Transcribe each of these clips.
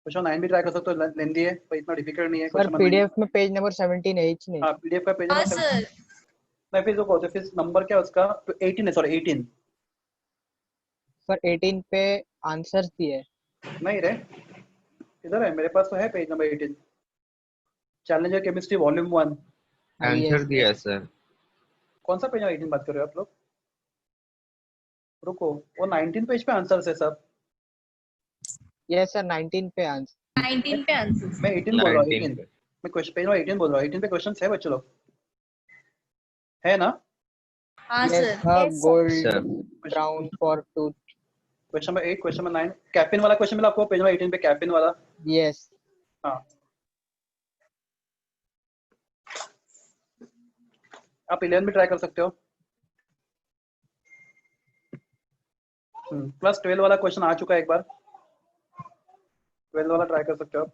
Question 9 भी try कर सकते हो, लेंदी है पर इतना डिफिकल्ट नहीं है। सर क्वेश्चन पीडीएफ में पेज नंबर 17 है ही नहीं। हाँ पीडीएफ का पेज हाँ नंबर सर। नहीं, फिर रुको, तो फिर नंबर क्या है उसका? तो 18 है, सॉरी 18 सर 18 पे आंसर्स दिए। नहीं रे, इधर है मेरे पास, तो है page number 18, challenger chemistry volume 1। Answer दिया है सर। कौन सा पेज नंबर 18 बात कर रहे हो आप लोग? रुको, वो 19 पेज पे आंसर है सब। यस सर 19 पे आंसर। 19 पे आंसर। मैं 18 बोल रहा हूँ, 19 18 पे। मैं क्वेश्चन पेज नंबर 18 बोल रहा हूँ। 18 पे क्वेश्चंस है बच्चों लोग, है ना? हाँ यस सर। हाँ gold sir brown for tooth. Question number 8, question number 9 caffeine वाला क्वेश्चन मिला आपको पेज नंबर 18 पे, कैफीन वाला। यस हाँ, आप 11 भी ट्राई कर सकते हो। प्लस 12 वाला क्वेश्चन आ चुका है एक बार, 12 वाला ट्राई कर सकते हो आप।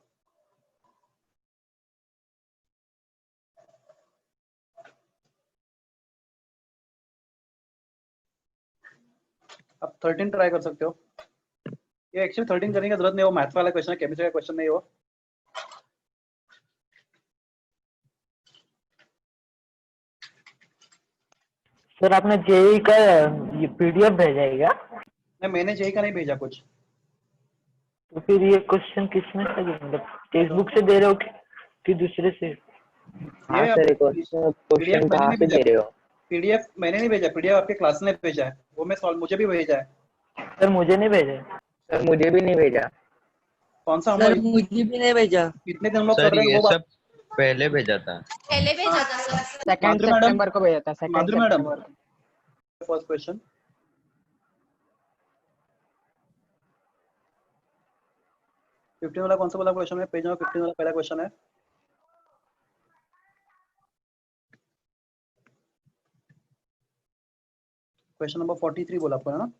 आप 13 ट्राई कर सकते हो। ये एक्चुअली 13 करने की जरूरत नहीं, वो मैथ्स वाला क्वेश्चन है, केमिस्ट्री का क्वेश्चन नहीं हो। सर आपने जेई का ये पीडीएफ भेजा है क्या? नहीं, मैंने जेई का नहीं भेजा कुछ। तो फिर ये क्वेश्चन किसमें से, मतलब टेक्स्ट बुक से दे रहे हो कि दूसरे से? हाँ सर, क्वेश्चन कहाँ से दे रहे हो? पीडीएफ मैंने नहीं भेजा, पीडीएफ आपके क्लास ने भेजा है, वो मैं सॉल्व, मुझे भी भेजा है। सर मुझे नहीं भेजा। सर मुझे भी नहीं भेजा। कौन सा? सर मुझे भी नहीं भेजा। कितने दिन लोग कर सर रहे हैं ये वो बात। सब पहले भेजा था। पहले भेजा था सर। सेकंड माधुरी मैडम, सितंबर को भेजा था, सेकंड माधुरी मैडम, सितंबर को। फर्स्ट क्वेश्चन 15 वाला कौन सा वाला क्वेश्चन है? पेज नंबर 15 वाला पहला क्वेश्चन है। क्वेश्चन नंबर 43 बोला आपको, है ना?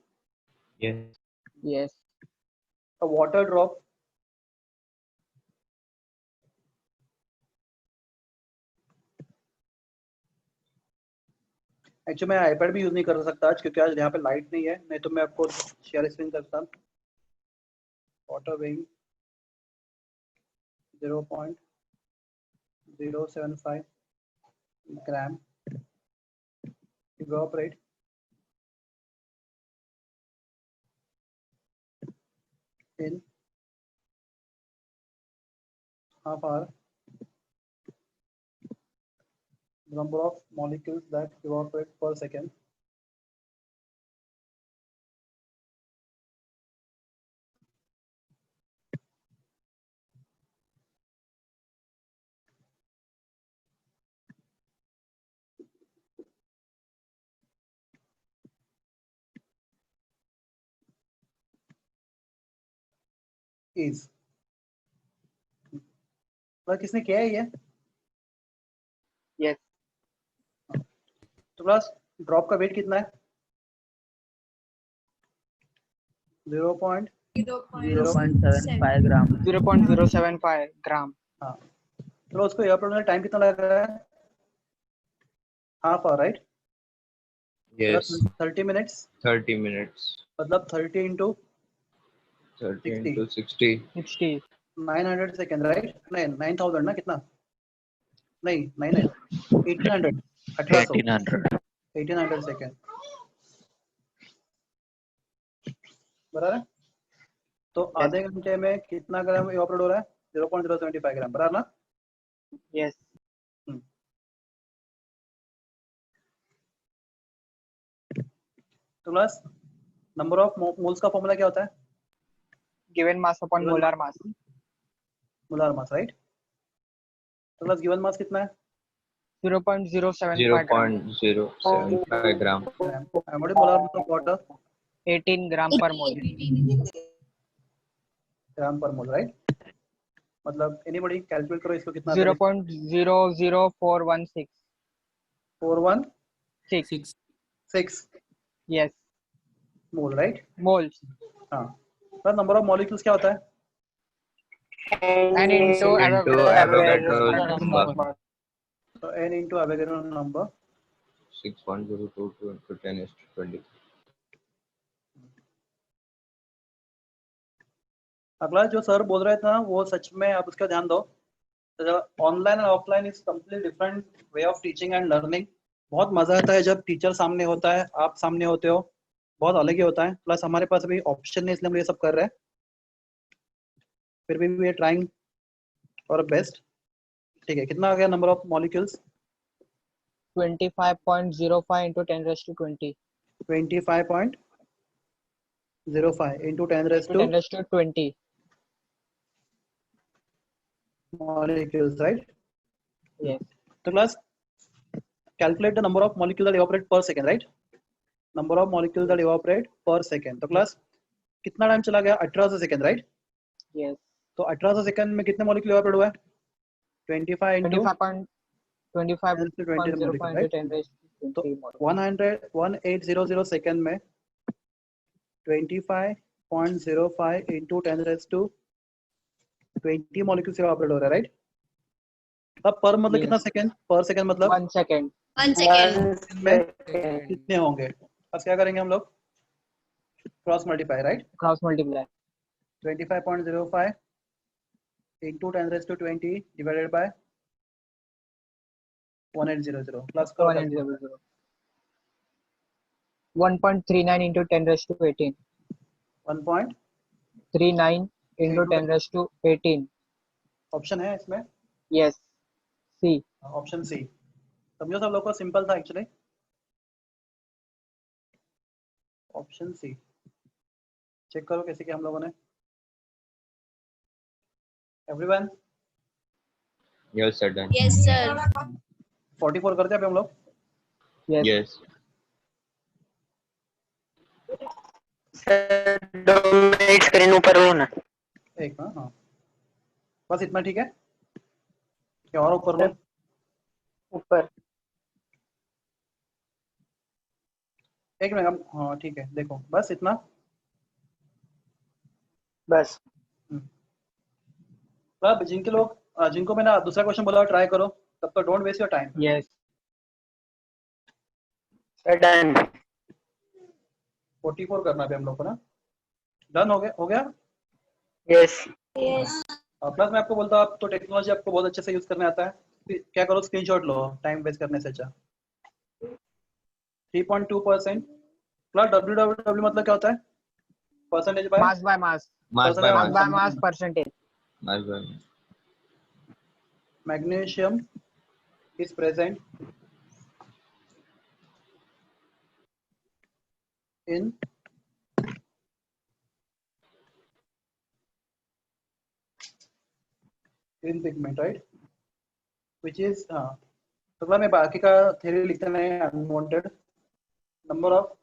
Yes yes A water drop actually मैं आईपैड भी यूज नहीं कर सकता आज, क्योंकि आज यहाँ पे लाइट नहीं है, नहीं तो मैं आपको शेयर स्क्रीन करता। Water weighing 0.075 gram evaporate in half hour. Number of molecules that evaporate per second. Is मतलब किसने किया है ये? यस तो क्लास ड्रॉप का वेट कितना है? 0.0 0.75 ग्राम। 0.075 ग्राम। हाँ, चलो उसको एयरपोर्ट में टाइम कितना लग रहा है? Half hour, right? Yes 30 minutes, 30 minutes, मतलब 30 इंटू 30 60, into 60 60 900 सेकेंड, राइट? नहीं 9000 ना, कितना? नहीं 9 है, 1800, 1800 1800 सेकेंड, बराबर है? तो आधे घंटे में कितना ग्राम इवापोरेट हो रहा है? 0.075 ग्राम, बराबर ना? यस तो प्लस नंबर ऑफ मोल्स का फॉर्मूला क्या होता है? Given mass upon molar mass. Molar mass, right? तो प्लस गिवन मास कितना है? 0.075 ग्राम। 0.075 ग्राम। And what is molar mass of water? 18 ग्राम पर मोल। ग्राम पर मोल, राइट? मतलब एनीबॉडी कैलकुलेट करो इसको कितना? 0.00416 416 यस मोल, राइट? मोल्स। हाँ, प्लस नंबर ऑफ मॉलिक्यूल्स क्या होता है? n into Into Avogadro's number तो n into Avogadro number 6.022 into 10⁻20। अगला जो सर बोल रहे थे ना वो सच में आप उसका ध्यान दो। ऑनलाइन और offline is complete different way of teaching and learning. बहुत मजा आता है जब टीचर सामने होता है, आप सामने होते हो, बहुत अलग ही होता है। प्लस हमारे पास अभी ऑप्शन नहीं, इसलिए हम ये सब कर रहे हैं। फिर भी we are trying for best. ठीक है, कितना आ गया number of molecules? 25.05 into 10 raised to 20 25.05 into 10 raised into to 10 raised to 20. molecules, right? Yes. So class, calculate the number of molecules that evaporate per second, right? Number of molecules that evaporate per second. तो class कितना time चला गया? 1800 second, right? Yes. तो 1800 second में कितने molecule evaporate हुआ है? 25 into 25.05 into 10 raised to 20 molecules. 1800 second में 25.05 into 10 raised to 20 molecules evaporate हो रहा है, राइट? अब पर मतलब Yes. कितना सेकंड? पर सेकंड मतलब 1 second. 1 second. में कितने होंगे? बस क्या करेंगे हम लोग? Cross multiply, right? Cross multiply. 25.05 into 10 raised to 20 divided by 1800 plus करो 1800. 1.39 into 10 raised to 18. 1.39 into 10 raised to 18. Option है इसमें? Yes. C. Option C. समझो सब लोग को सिंपल था एक्चुअली। ऑप्शन सी चेक करो कैसे किया हम लोगों ने। Everyone? Yes, sir. Done. Yes, sir. 44 करते हैं अभी हम लोग। Yes. Yes. Sir 2 minute screen ऊपर हो ना। एक हाँ, बस इतना ठीक है क्या और ऊपर हो? ऊपर एक मिनट हम, हाँ ठीक है, देखो बस इतना। बस अब जिनके लोग जिनको मैंने दूसरा क्वेश्चन बोला ट्राई करो, तब तो don't waste your time. Yes. Sir done. 44 करना भी हम लोग को ना। डन हो गया। Yes Yes. प्लस मैं आपको बोलता हूँ, आप तो टेक्नोलॉजी आपको बहुत अच्छे से यूज करने आता है, फिर क्या करो स्क्रीनशॉट लो, टाइम वेस्ट करने से अच्छा। 3.2% प्लस WW मतलब क्या होता है? Percentage by Mass by mass. Mass by Mass by mass. mass percentage. Mass by mass. Magnesium is present in pigment, right? Which is तो मैं बाकी का थ्योरी लिखते नहीं, unwanted number of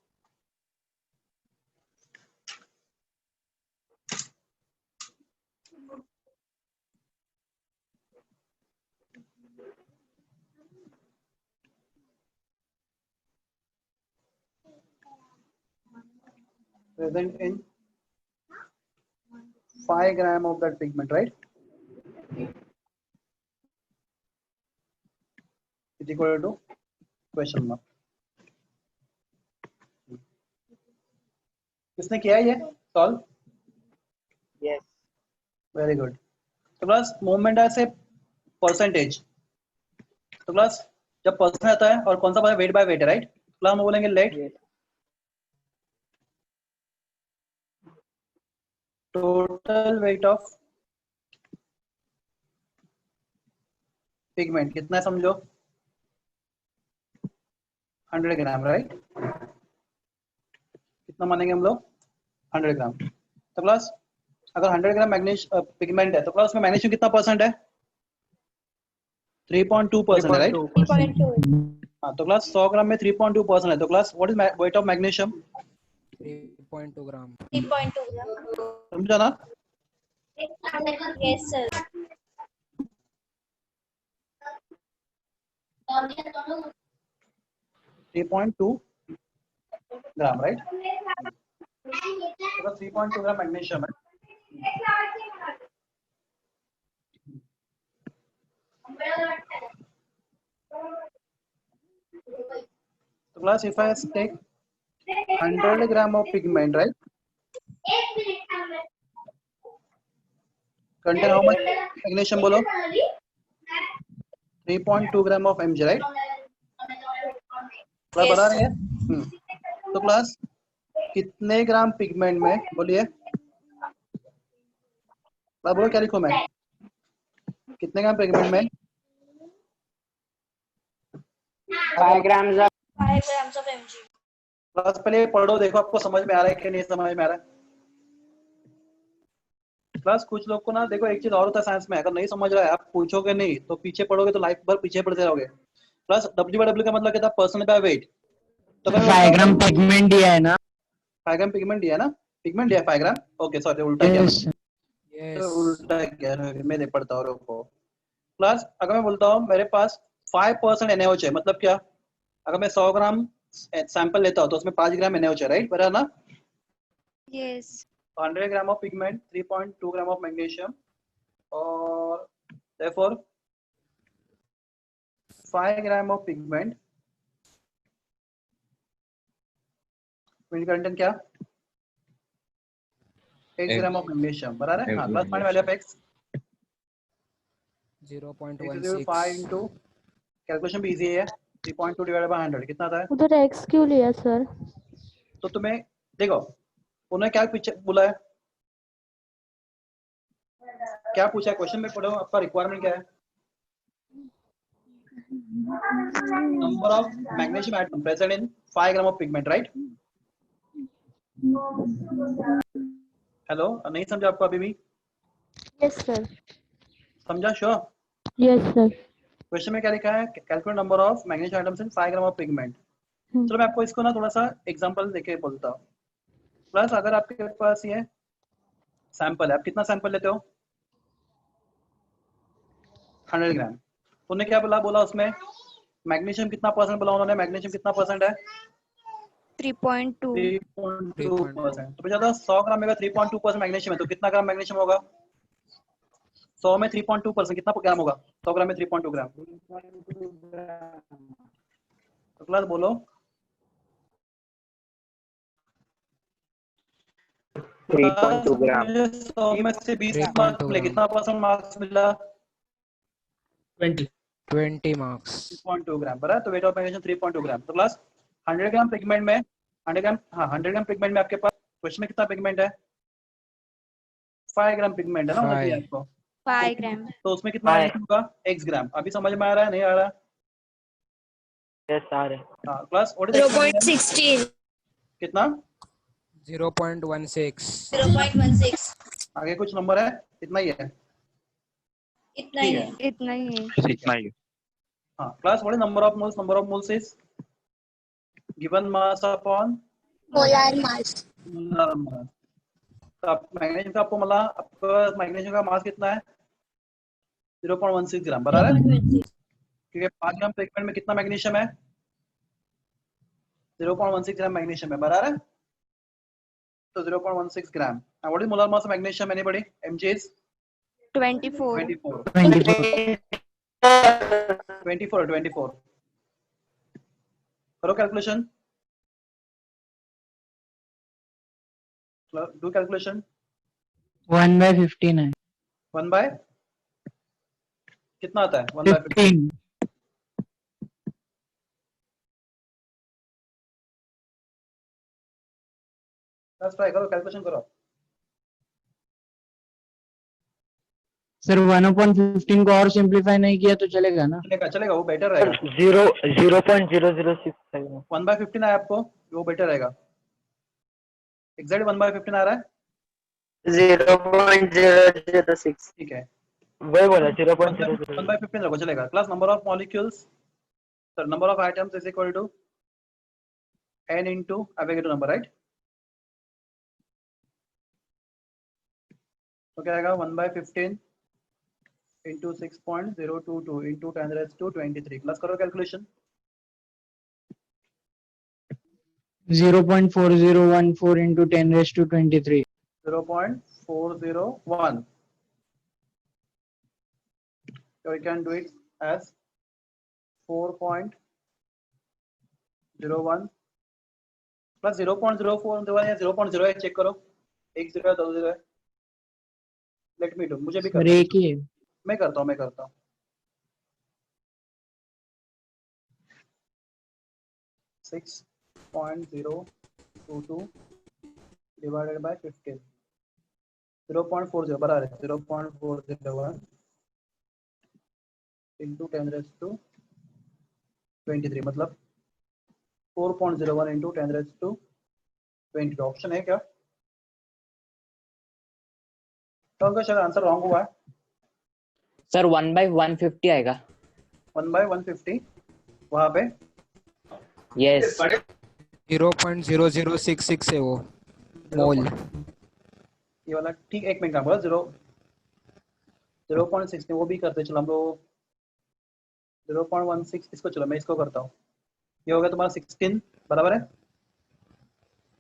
present in 5 gram of that pigment, right? Is equal to question mark. किसने किया ये solve? Yes. Very good. तो क्लास मूवमेंट ऐसे परसेंटेज, तो क्लास जब परसेंट आता है और कौन सा वेट बाय वेट है, राइट? क्लास हम बोलेंगे let Yes. Total weight of pigment कितना है समझो? 100 ग्राम, राइट? कितना मानेंगे हम लोग? 100 ग्राम। तो क्लास अगर 100 ग्राम मैग्नीशियम पिगमेंट है तो क्लास में मैग्नीशियम कितना परसेंट है? 3.2% है, राइट? 3.2. हाँ, तो क्लास 100 ग्राम में 3.2% है, तो class what is weight of magnesium? 3.2 gram. 3.2 gram. समझा ना? Yes, sir. Three point two gram, right? तो 3.2 ग्राम मैग्नीशियम है। तो class if I take 100 gram of pigment, right? Contain how much magnesium बोलो 3.2 gram of Mg right class बता रही है तो क्लास कितने ग्राम पिगमेंट में बोलिए क्लास बोलो क्या लिखूं मैं कितने ग्राम पिगमेंट में 5 grams of 5 grams of Mg. Class पहले पढ़ो देखो आपको समझ में आ रहा है कि नहीं समझ में आ रहा है क्लास कुछ लोग को ना देखो एक चीज और होता है साइंस में अगर नहीं समझ रहा है आप पूछोगे नहीं तो पीछे पढ़ोगे तो लाइफ भर पीछे पड़ते रहोगे प्लस W/W का मतलब क्या था पर्सन बाय वेट तो 5 ग्राम पिगमेंट दिया है ना 5 ग्राम पिगमेंट दिया ना पिगमेंट दिया 5 ग्राम ओके सॉरी उल्टा किया Yes. उल्टा किया मैं नहीं पढ़ता और को प्लस अगर मैं बोलता हूँ मेरे पास 5% NaOH है मतलब क्या अगर मैं 100 ग्राम सैंपल लेता हूँ तो उसमें 5 ग्राम NaOH है राइट बराबर ना Yes. 100 gram of pigment 3.2 gram of magnesium और therefore 5 gram of pigment will contain क्या 8 ग्राम ऑफ मैग्नीशियम बराबर है हाँ plus point value of x 0.16. 5 into calculation भी इजी है 3.2 डिवाइडेड बाय 100 कितना आता है उधर एक्स क्यों लिया सर? तो तुम्हें देखो उन्होंने क्या पीछे बोला है क्या पूछा है क्वेश्चन में पढ़ो आपका रिक्वायरमेंट क्या है number of magnesium atom present in 5 gram of pigment right hello नहीं समझा आपको अभी भी यस सर। समझा श्योर यस सर। क्वेश्चन में क्या लिखा है calculate number of magnesium atoms in 5 gram of pigment चलो मैं आपको इसको ना थोड़ा सा एग्जांपल देके बोलता हूँ प्लस अगर आपके पास ये सैंपल है आप कितना सैंपल लेते हो 100 ग्राम उन्होंने क्या बोला उसमें मैग्नीशियम कितना परसेंट बोला उन्होंने मैग्नीशियम कितना परसेंट है 3.2. 3.2% तो बेटा 100 ग्राम में 3.2% मैग्नीशियम है तो कितना ग्राम मैग्नीशियम होगा 100 में 3.2% कितना ग्राम होगा 100 ग्राम में 3.2 ग्राम तो क्लास बोलो 3.2 ग्राम 100 में से 20 मार्क्स मिले कितना परसेंट मार्क्स मिला 20 marks. 3.2 ग्राम बराबर तो वेट ऑफ मैग्नीशियम 3.2 ग्राम तो क्लास 100 ग्राम पिगमेंट में 100 ग्राम हाँ 100 ग्राम पिगमेंट में आपके पास क्वेश्चन में कितना पिगमेंट है 5 ग्राम पिगमेंट है ना उन्होंने दिया आपको 5 gram. तो उसमें कितना मैग्नीशियम होगा x ग्राम अभी समझ में आ रहा है नहीं आ रहा यस आ रहे हाँ क्लास व्हाट इज 0.16. कितना 0.16. 0.16. आगे कुछ नंबर है इतना ही है इतना ही है. इतना ही है। इतना ही हाँ class what is number of moles is given mass upon Molar mass. तो आप मैग्नीशियम का आपको मिला आपका मैग्नीशियम का मास कितना है 0.16 ग्राम बराबर है क्योंकि 5 ग्राम पिगमेंट में कितना मैग्नीशियम है 0.16 ग्राम मैग्नीशियम है बराबर है तो 0.16 ग्राम and what is molar mass of magnesium anybody mg is 24. 24 करो कैलकुलेशन डू कैलकुलेशन 1/15 है 1 बाय कितना आता है 1 बाय 15 बस ट्राई करो कैलकुलेशन करो सर 1/15 को और सिंपलीफाई नहीं किया तो चलेगा ना चलेगा वो बेटर रहेगा 0.006 1 बाय 15 आया आपको वो बेटर रहेगा एग्जैक्ट 1 बाय 15 आ रहा है 0.006 ठीक है वही बोला 1 0.006 बाय 15 रखो चलेगा class number of molecules sir number of items is equal to n into Avogadro number right तो क्या आएगा 1 by 15 into 6.022 into 10 raised to 23 plus करो calculation 0.4014 into 10 raised to 23 0.401 so we can do it as 4.01 plus 0.04 या 0.0 check करो 1 0 2 0 है let me do, मुझे भी sir एक ही है। मैं करता हूँ 6.022 divided by 15, 0.40 बराबर है 0.401 into 10 raised to 23, मतलब 4.01 into 10 raised to 20। ऑप्शन है क्या? तो उनका शायद आंसर रॉन्ग हुआ है। सर 1/150 आएगा। 1/150 वहां पे यस 0.0066 है वो मोल। ये वाला ठीक, एक मिनट का बोला 0.6 वो भी करते, चलो हम लोग 0.16 इसको, चलो मैं इसको करता हूँ। ये हो गया तुम्हारा 16 बराबर है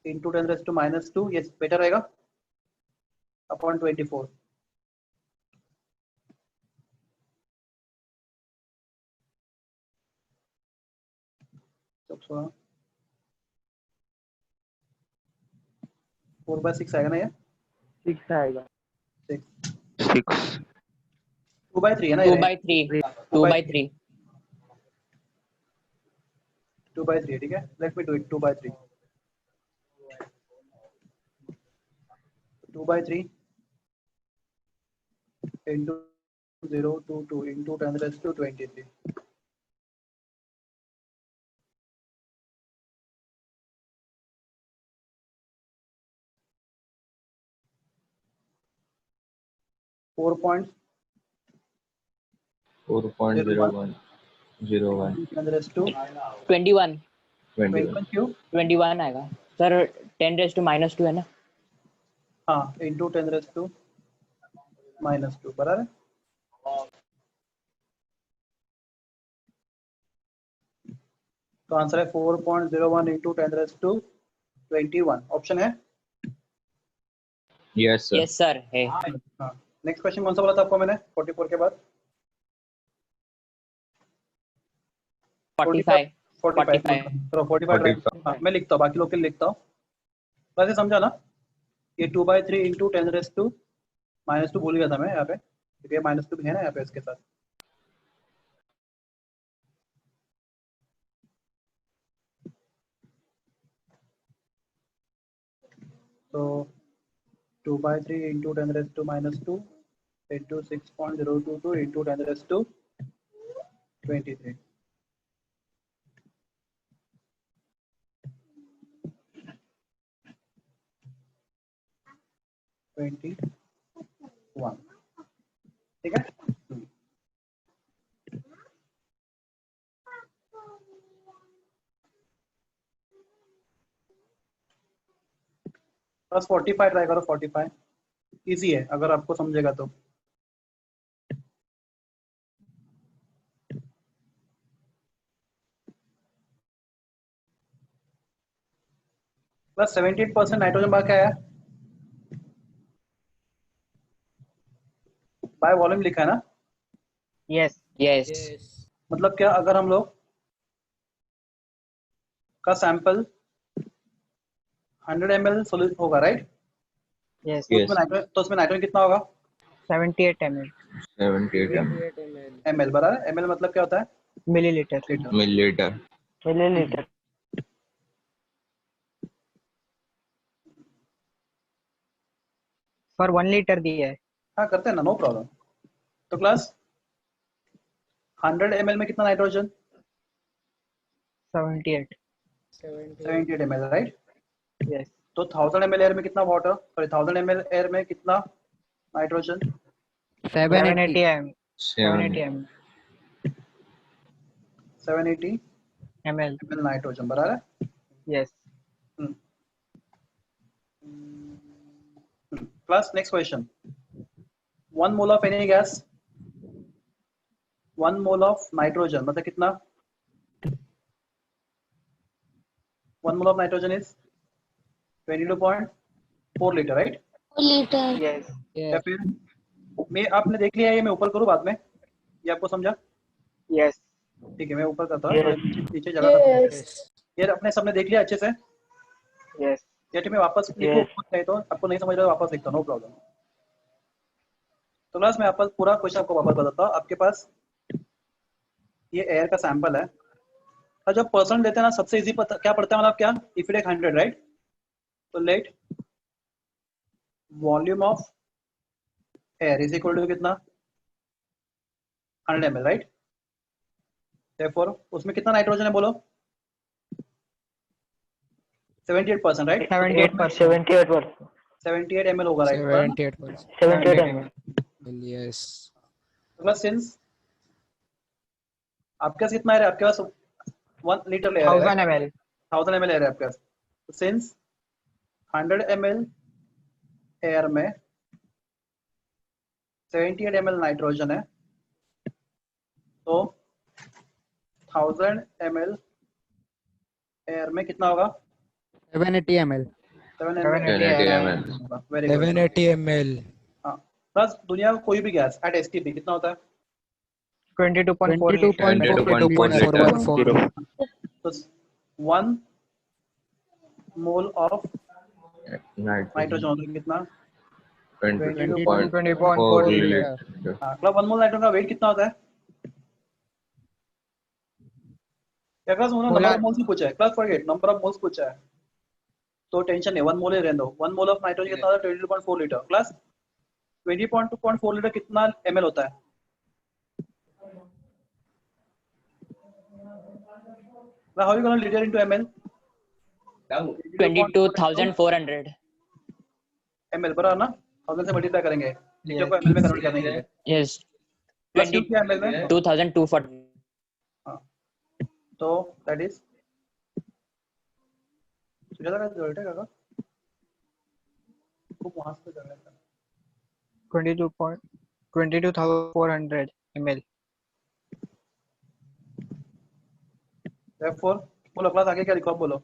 इंटू 10 रेज़ टू -2, ये बेटर रहेगा अपॉन 24। तो 4/6 आएगा ना, ये 6 आएगा। 6 6 2/3 है ना, 2/3 2/3 2/3 ठीक है। Let me do it 2/3 2/3 into 022 into 10 raised to 23। Four point 4.0101 21 क्यों? 21 आएगा सर। 10 raised to -2 है ना। हाँ इंटू 10 रेज़ टू -2 बराबर है। तो आंसर है 4.01 इंटू 10 रेज़ टू 21। ऑप्शन है Yes, sir. यस सर है। हाँ। नेक्स्ट क्वेश्चन कौन सा बोला था आपको मैंने 44 के बाद? 45 45 चलो 45 राइट। हाँ मैं लिखता हूँ, बाकी लोग के लिए लिखता हूँ। वैसे समझा ना, ये 2/3 इंटू 10 रेज़ टू -2 भूल गया था मैं यहाँ पे, क्योंकि -2 भी है ना यहाँ पे इसके साथ। तो 2/3 into 10 raised to -2 into 6.022 into 10 raised to 23। ठीक है। बस 45 ट्राई करो, 45 इजी है अगर आपको समझेगा तो। प्लस 78% नाइट्रोजन बार क्या है? बाय वॉल्यूम लिखा है ना। यस यस मतलब क्या, अगर हम लोग का सैंपल 100 ml सोल्यूट होगा राइट, यस तो उसमें नाइट्रोजन कितना होगा? 78 ml 78 ml बराबर है। ml मतलब क्या होता है? Millilitre. milliliter. Millilitre. For 1 litre दिया है। हाँ करते हैं ना, नो प्रॉब्लम। तो क्लास 100 ml में कितना नाइट्रोजन? 78 ml right. यस तो 1000 ml एयर में कितना वाटर, सॉरी 1000 ml एयर में कितना nitrogen? 780 ml 780 ml ml nitrogen बराबर है। Yes class next question. 1 mole of any gas, 1 mole of nitrogen मतलब कितना? 1 mole of nitrogen is 22.4 litre right. Litre. Yes या फिर मैं, आपने देख लिया है ये, मैं ऊपर करूँ बाद में, ये आपको समझा? यस ठीक है मैं ऊपर करता हूँ, Yes. नीचे जगह था। ये अपने सबने देख लिया अच्छे से? यस या मैं वापस लिखूं? Yes. नहीं तो आपको नहीं समझ रहा, वापस लिखता हूँ, नो प्रॉब्लम। तो क्लास मैं आपको पूरा क्वेश्चन आपको वापस बताता हूँ। आपके पास ये एयर का सैंपल है और जब परसेंट देते हैं ना सबसे इजी क्या पड़ता है, मतलब क्या, इफ इट 100 राइट, तो let volume of air is equal to कितना 100 ml राइट। देयरफॉर उसमें कितना नाइट्रोजन है बोलो 78% राइट। 78%. 78%. 78 ml होगा right. 78%. 78 ml. Yes. Plus since आपके पास कितना है, आपके पास 1 लीटर ले रहा है 1000 ml. 1000 ml है आपके पास। तो सिंस 100 ml एयर में 78 ml नाइट्रोजन है, तो 1000 ml एयर में कितना होगा 780 ml. 780 ml. Very good. 780 ml. हाँ प्लस दुनिया का कोई भी गैस एट एसटीपी कितना होता है 22.4 liter. 22.414. तो 1 मोल ऑफ Nitrogen. नाइट्रोजन होता है कितना 22.4 20.4 liter. liter. हाँ क्लब 1 मोल नाइट्रोजन का वेट कितना होता है क्या क्लास उन्होंने नंबर ऑफ मोल्स ही पूछा है, class forget number of moles पूछा है तो टेंशन नहीं, 1 मोल ही रहने दो। 1 मोल ऑफ नाइट्रोजन कितना होता है 22.4 लीटर। क्लास 20.4 लीटर कितना ml होता है how you gonna litre into ml 22,400. ml बराबर ना 1000 से मल्टीप्लाई करेंगे लीटर को ml में कन्वर्ट करने के लिए। Yes. प्लस क्यू क्या ml में 2,240. हाँ तो दैट इज सुजाता का रिजल्ट है काका वो वहां से कर लेता 22,400 ml. therefore बोलो क्लास आगे क्या लिखो आप बोलो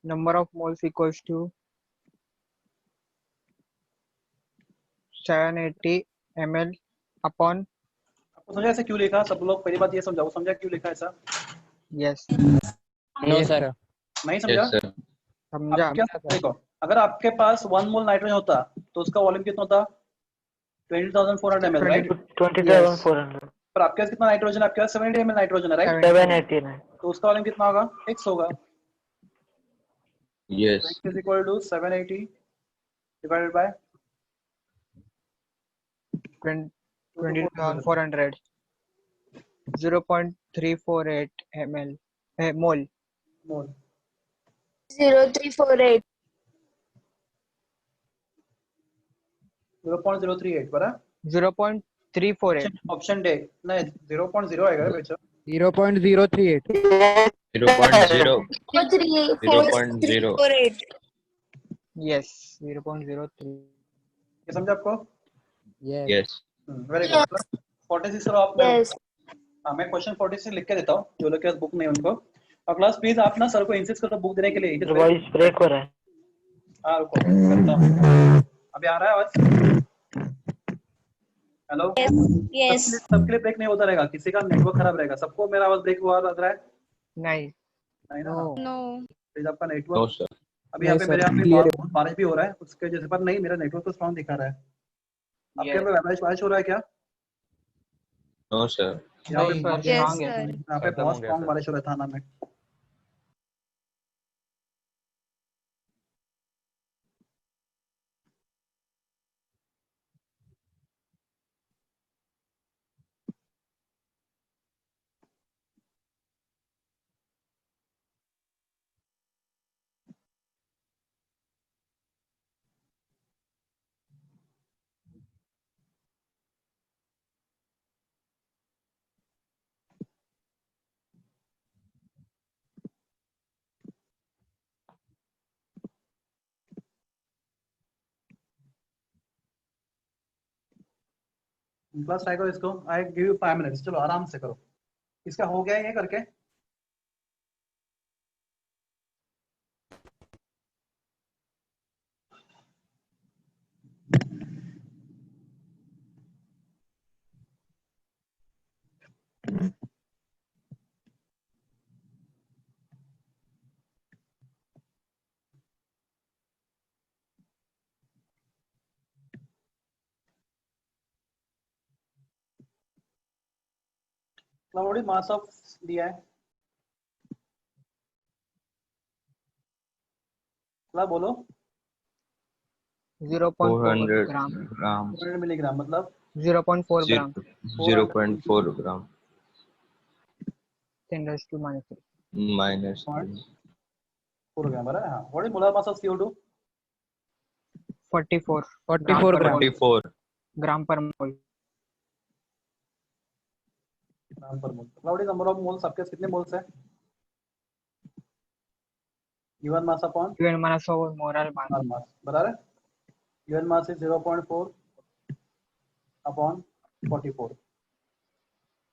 Number of moles equals to 780 ml upon. आपको समझा ऐसे क्यों लिखा, सब लोग पहली बात ये समझाओ, समझा क्यों लिखा ऐसा Yes. No, Yes, sir. sir. नहीं समझा Yes, sir. समझा. अब क्या देखो अगर आपके पास 1 मोल नाइट्रोजन होता तो उसका वॉल्यूम कितना होता 20,400 ml राइट। 27,400. पर आपके पास कितना नाइट्रोजन है, आपके पास 70 ml नाइट्रोजन है राइट, 789. तो उसका वॉल्यूम कितना होगा x होगा। Yes. x is equal to 780 divided by 22,400. 0.348 ml. Mole. मोल 0348 0.038 बराबर 0.348. ऑप्शन डे नहीं 0.0 आएगा बेटा 0.038. 0.0. 0.348 Yes. 0.03. ये समझा आपको Yes. Yes. Very good. 46 करो आप। yes हाँ मैं क्वेश्चन 46 लिख के देता हूँ जो लोग के पास बुक नहीं है उनको। और क्लास प्लीज आप ना सर को इंसिस्ट करो बुक देने के लिए। वॉइस ब्रेक हो रहा है. हाँ रुको करता हूँ, अभी आ रहा है आवाज। हेलो yes सबके लिए ब्रेक नहीं होता रहेगा, किसी का नेटवर्क खराब रहेगा, सबको मेरा आवाज ब्रेक हुआ लग रहा है नहीं. नहीं ना। No. no प्लीज आपका No, नेटवर्क sir. अभी यहाँ पे नहीं, मेरे sir, यहाँ पे clear बहुत बारिश भी हो रहा है उसके वजह से, पर नहीं मेरा नेटवर्क तो स्ट्रॉन्ग दिखा रहा है। आपके यहाँ पे बारिश हो रहा है क्या? No, sir. यहाँ पे नहीं, बहुत yes strong है. sir यहाँ पे बहुत स्ट्रॉन्ग बारिश हो रहा है थाना में। बस ट्राई करो इसको, आई गिव यू 5 मिनट्स, चलो आराम से करो। इसका हो गया ये करके? क्लाउडी मास ऑफ दिया है, क्या बोलो? 0.4 400 ग्राम, grams. 100 मिलीग्राम मतलब 0.4 ग्राम, 0.4 gram 10 to minus 3. minus 4 ग्राम है। हाँ, what is molar mass of CO2? 44 44 per gram. mole. 44 ग्राम पर मोल. ग्राम पर मोल। क्लाउडी नंबर ऑफ मोल्स आपके कितने मोल्स है? Given mass upon Given mass over molar mass. Molar mass बराबर है। Given mass is 0.4 upon 44,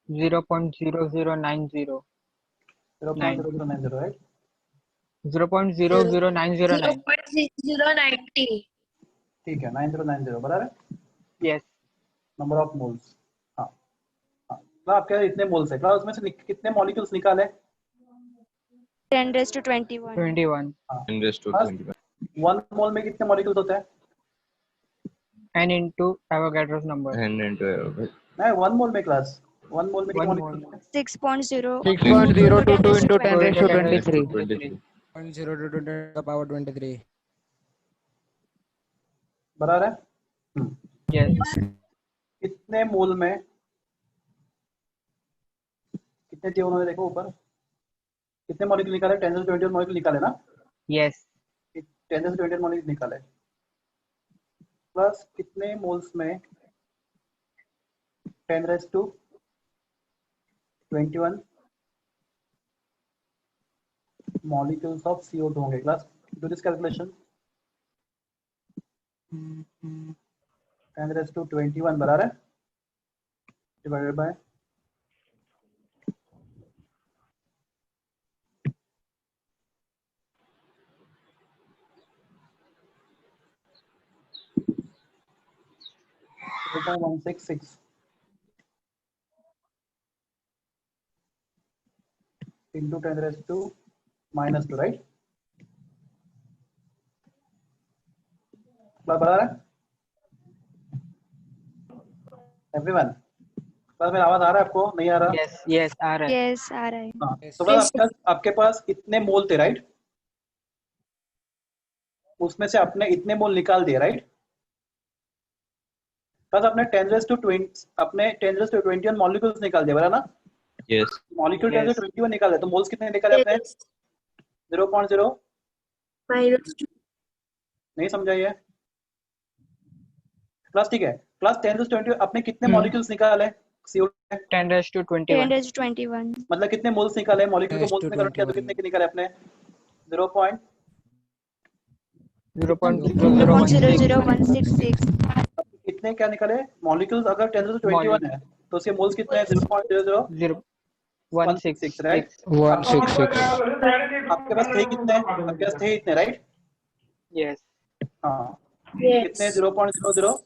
0.0090. 0.0090 right. 0.00909. 0.090. ठीक है, 9090 बराबर है। Yes. Number of moles. हाँ हाँ, तो आपके इतने मोल्स है, क्लास में से कितने मॉलिक्यूल्स निकाले? 10 raised to 21. 21. हाँ, 10 raised to बस 21 1 मोल में कितने मॉलिक्यूल्स होते हैं? N into Avogadro's number. and into नहीं, 1 मोल में क्लास 1 मोल में कितने 1 मॉलिक्यूल्स mole. हैं? 6.0. 6.022 into 10 raised to 10 23. 23 0.022 to the power 23. बराबर है। Yes. कितने मोल में कितने थे उन्होंने, देखो ऊपर कितने मॉलिक्यूल निकाले? 10 से 21 मॉलिक्यूल निकाले ना, Yes. 10 से 21 मॉलिक्यूल निकाले, प्लस कितने मोल्स में 10 raised to 21 molecules of CO2 होंगे? Class do this calculation. 10 raised to 21 बराबर है divided by 0.166 into 10 raised to minus 2 right. बराबर है एवरीवन? बस मेरा आवाज आ रहा है आपको, नहीं आ रहा? Yes. Yes. आ रहा है. Yes, आ रहा है। हाँ, तो बस आपके पास इतने मोल थे राइट, उसमें से आपने इतने मोल निकाल दिए राइट। बस आपने 10 raised to 20 अपने 10 raised to 21 मॉलिक्यूल्स निकाल दिए बराबर ना। yes molecule 10 Yes. से 21 निकाले तो मोल्स कितने निकाले आपने? 0.0 Minus नहीं समझाइए क्लास। ठीक है, क्लास 10 से 20 आपने कितने मॉलिक्यूल्स निकाले CO2 में? 10 raised to 10 21. raised to 21. मतलब कितने मोल्स निकाले? मॉलिक्यूल को Raised मोल्स to में कन्वर्ट किया तो 21. कितने के निकाले आपने? 0.0016। 0.00166. कितने क्या निकाले मॉलिक्यूल्स? अगर 10 से 21 है तो उसके मोल्स कितने हैं? 0.0016 राइट। 166. आपके पास थे कितने? आपके पास थे इतने राइट। Yes. हाँ, Yes. कितने? 0.00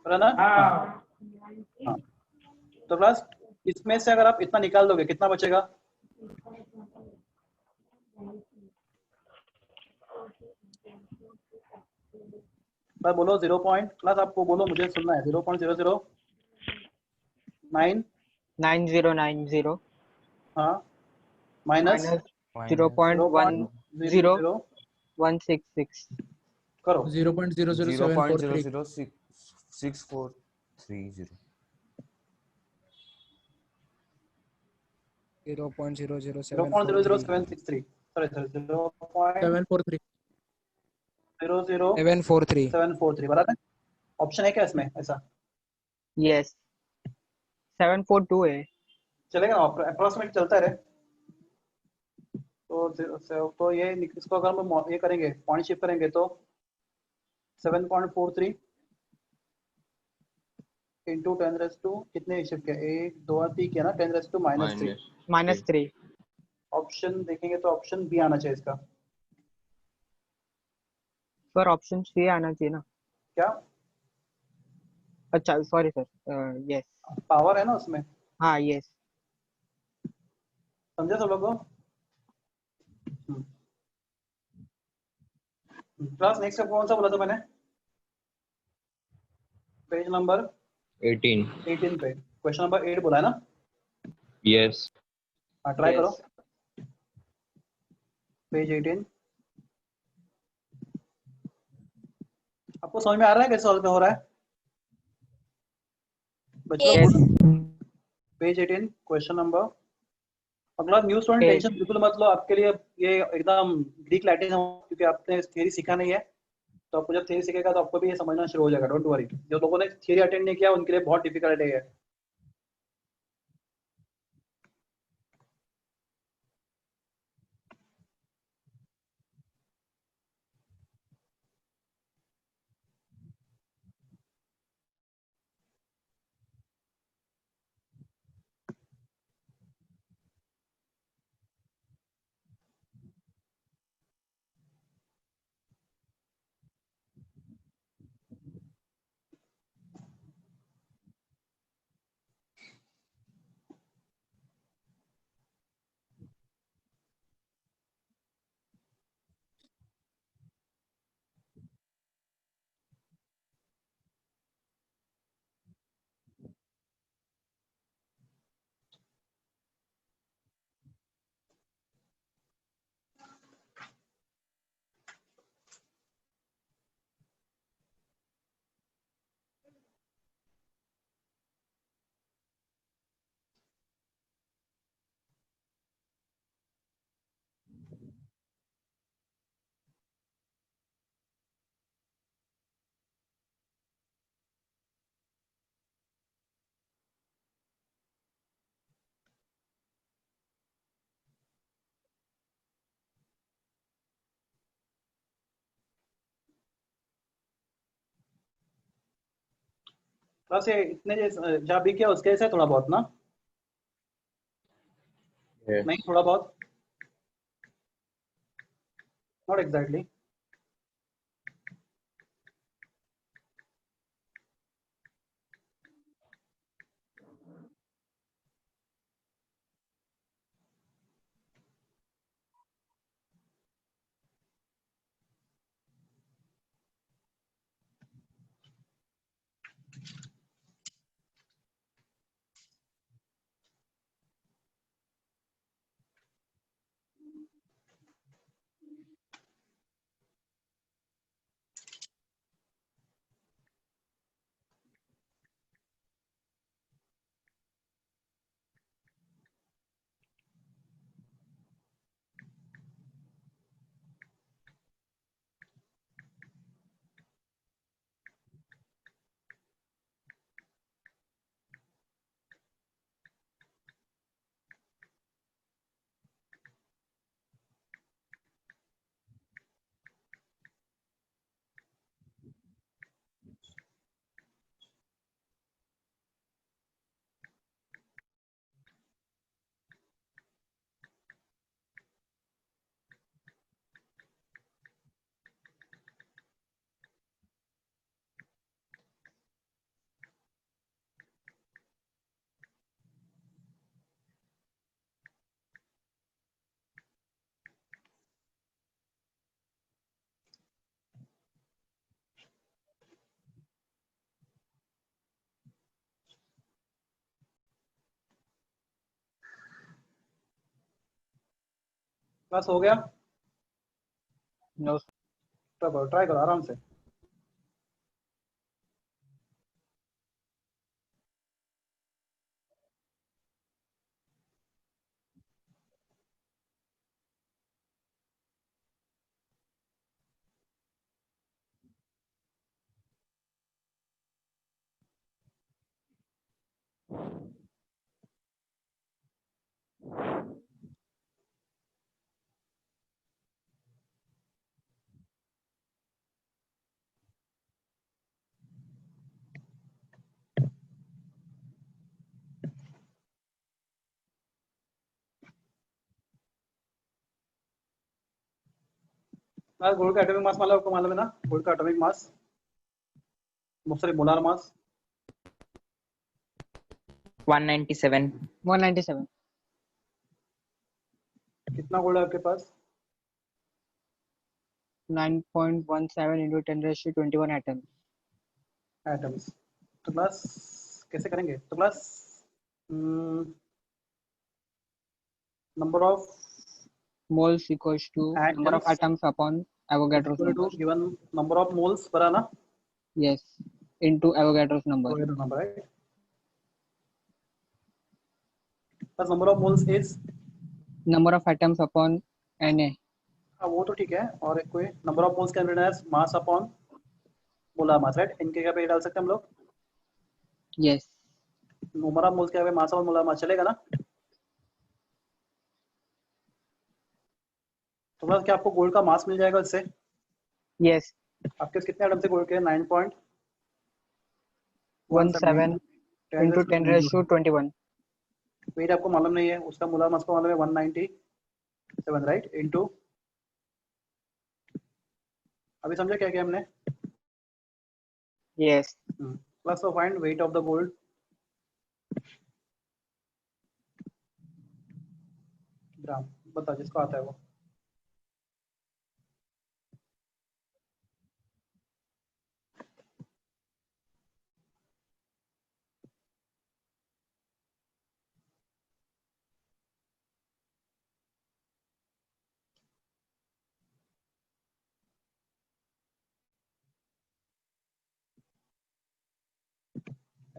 ना। हाँ हाँ, तो प्लस इसमें से अगर आप इतना निकाल दोगे कितना बचेगा? बस बोलो 0 पॉइंट प्लस, आपको बोलो, मुझे सुनना है। 0.009 9090 हाँ माइनस minus 0.10166. करो। 0.00743. 0.0066430. 0.00743. 0.00743 सॉरी 743. 0.00743 बराबर है। ऑप्शन है क्या इसमें ऐसा? Yes. 742 है. चलेगा ना, अप्रोक्सीमेट चलता है रे। तो ये इसको अगर हम ये करेंगे, पॉइंट शिफ्ट करेंगे तो 7.43 इंटू 10 raised to कितने शिफ्ट किया? 1 2 3 किया ना, 10 raised to -3। -3. ऑप्शन देखेंगे तो ऑप्शन बी आना चाहिए इसका। सर ऑप्शन सी आना चाहिए ना? क्या अच्छा सॉरी सर. यस. पावर है ना उसमें? हाँ यस. समझे सब लोगों को? क्लास नेक्स्ट कौन सा बोला था मैंने? पेज नंबर 18 18 पे क्वेश्चन नंबर 8 बोला है ना? Yes. हाँ, ट्राई Yes. करो पेज 18। आपको समझ में आ रहा है कैसे सॉल्व हो रहा है बच्चों? Yes. Page 18 question number. अगला न्यू स्टूडेंट Okay. टेंशन बिल्कुल मत लो, आपके लिए ये एकदम ग्रीक लैटिन है, क्योंकि आपने थियरी सीखा नहीं है। तो आपको जब थियरी सीखेगा तो आपको भी ये समझना शुरू हो जाएगा, डोंट वरी। जो लोगों ने थियरी अटेंड नहीं किया उनके लिए बहुत डिफिकल्ट है ये। बस ये इतने जहाँ भी किया उसके जैसे थोड़ा बहुत ना, Yes. नहीं थोड़ा बहुत, नॉट एग्जैक्टली। बस हो गया। No. ट्राई करो आराम से। गुड़ का एटॉमिक मास मालूम आपको, मालूम है ना गुड़ का atomic mass, sorry molar mass? 197. 197. कितना गुड़ है आपके पास? 9.17 into 10 raised to 21 atoms. Atoms. तो क्लास कैसे करेंगे? तो class Number of Moles equals to number of atoms upon Avogadro's equal number. to given number of moles बरा ना? Yes, into Avogadro's number. Avogadro number, right? Plus number of moles is Number of atoms upon Na. हाँ वो तो ठीक है, और एक कोई number of moles can be written as mass upon molar mass, right? इनके क्या पे डाल सकते हैं हम लोग? Yes. number of moles क्या है? mass upon molar mass चलेगा ना? तो मतलब क्या आपको गोल्ड का मास मिल जाएगा इससे? Yes. आपके कितने एटम से गोल्ड के? 9.17 into 10 raised to 21. वेट आपको मालूम नहीं है, उसका मोलर मास को मालूम है 197, राइट? इनटू अभी समझा क्या क्या हमने? Yes. प्लस तो find weight of the gold gram, बता जिसको आता है वो।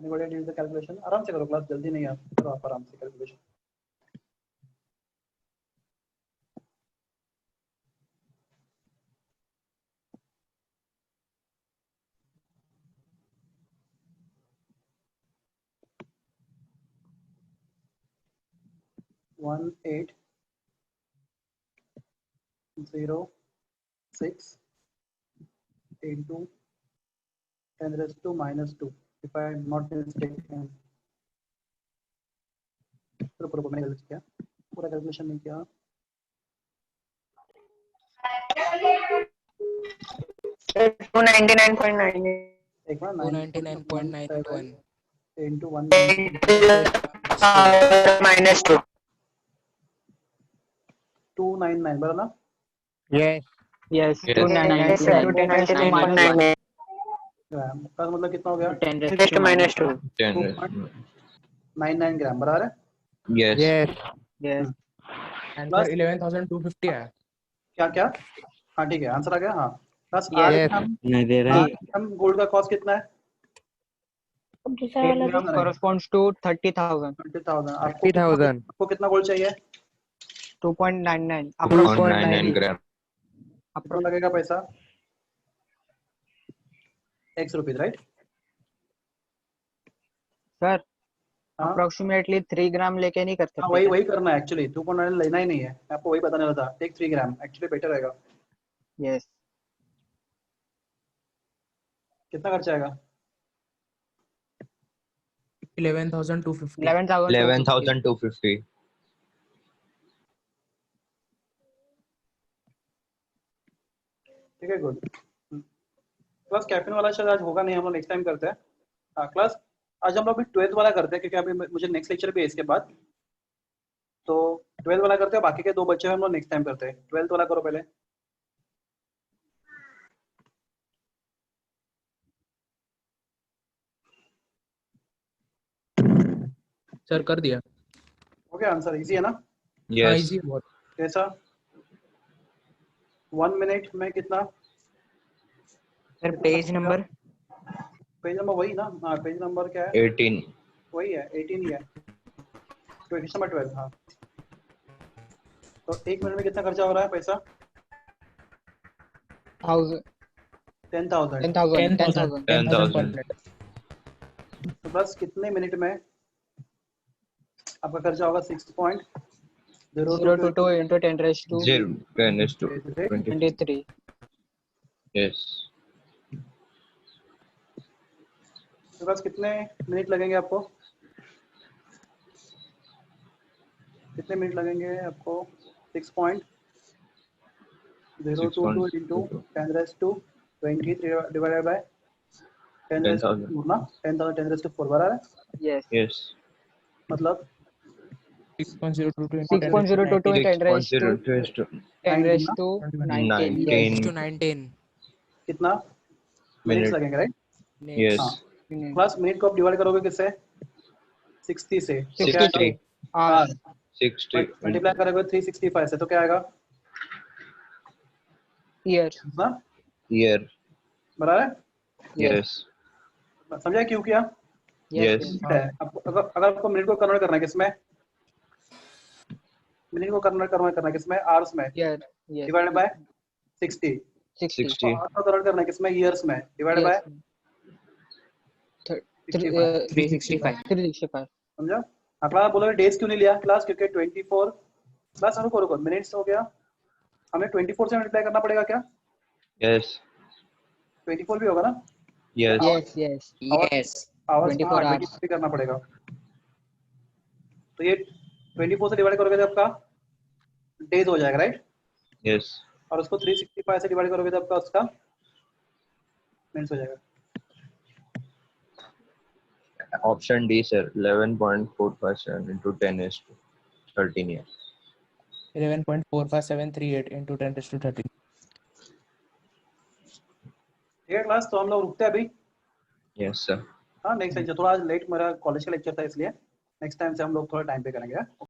Anybody needs the calculation? आराम से करो क्लास, जल्दी नहीं, आप करो, आप आराम से calculation. One 8 0 6 into 10 raised to minus 2, if I am not mistaken। पूरा मैंने गलत किया, पूरा कैलकुलेशन नहीं किया। Sir, 299.9 एक बार 299.981 into 1 minus 2. 299 बराबर ना? Yes. Yes. Yes. 299.9 ग्राम का मतलब कितना हो गया? 10 raised Just to minus 2. 10 99 ग्राम बराबर है? Yes. Yes. Yes. Answer 11,250 है. क्या क्या? हाँ ठीक है, आंसर आ गया। हाँ प्लस Yes. हम गोल्ड का कॉस्ट कितना है? Corresponds to 30,000. 20,000। 30,000. आपको कितना गोल्ड चाहिए? 2.99. 2.99 gram. कितना लगेगा पैसा? X rupees, right? Sir, हाँ approximately 3 ग्राम लेके नहीं कर सकते? हाँ, वही करना है एक्चुअली। 2.9 लेना ही नहीं है, मैं आपको वही बताने वाला था। टेक 3 ग्राम, एक्चुअली बेटर रहेगा। Yes. कितना खर्चा आएगा? 11,250. 11,250. ठीक है, गुड। क्लास कैफीन वाला शायद आज होगा नहीं, हम लोग नेक्स्ट टाइम करते हैं। हाँ क्लास आज हम लोग अभी 12th वाला करते हैं, क्योंकि अभी मुझे नेक्स्ट लेक्चर भी है इसके बाद, तो 12th वाला करते हैं। बाकी के 2 बच्चे हम लोग नेक्स्ट टाइम करते हैं। 12th वाला करो पहले। सर कर दिया। हो गया आंसर? इजी है ना? हाँ, Yes. easy है बहुत। कैसा? 1 मिनट में कितना? Sir page number page number वही ना? हाँ पेज नंबर क्या है? 18. वही है, 18 ही है। Question number 12। हाँ तो 1 मिनट में कितना खर्चा हो रहा है पैसा? 10,000। 10,000. 10,000. तो बस कितने मिनट में आपका खर्चा होगा? 6.022 into 10 raised to 10 is to 23. Yes. तो बस कितने मिनट लगेंगे आपको? कितने मिनट लगेंगे आपको? 6.022 into 10 raised to 23 divided by 10 raised to 4 ना? 10,000 10 raised to 4 बराबर है? Yes. Yes. मतलब 6.022 6.022 10 raised to 10 raised to 19. 19 कितना मिनट्स लगेंगे, राइट? Yes. हाँ प्लस मिनट को आप डिवाइड करोगे किससे? 60 से तो 60 क्या आएगा? 60 हाँ 60 मल्टीप्लाई करोगे 365 से तो क्या आएगा Year. ना, year. बराबर है? Yes. समझा क्यों किया Yes. है? आपको अगर आपको मिनट को कन्वर्ट करना है किसमें, मिनट को कन्वर्ट करना है किसमें, आवर्स में, Year. Yes. Divided by 60, 60. 60. Hours को कन्वर्ट करना है किसमें, ईयर्स में, डिवाइडेड बाय Yes. 365 365. समझा? अगला आप बोलोगे डेज क्यों नहीं लिया क्लास, क्योंकि 24 बस रुको मिनट्स हो गया, हमें 24 से मल्टीप्लाई करना पड़ेगा क्या, Yes. 24 भी होगा ना, Yes. Yes. Yes. yes hours 24 hours. 24 भी करना पड़ेगा, तो ये 24 से डिवाइड करोगे तो आपका डेज हो जाएगा, राइट, Yes. और उसको 365 से डिवाइड करोगे तो आपका उसका मिनट्स हो जाएगा। Option D, sir. 11.457 into 10 is to 13 years. 11.45738 into 10 raised to 13. ठीक है क्लास, तो हम लोग रुकते हैं अभी। Yes, sir. हाँ नेक्स्ट लेक्चर, थोड़ा आज लेट मेरा कॉलेज का लेक्चर था इसलिए नेक्स्ट टाइम से हम लोग थोड़ा टाइम पे करेंगे।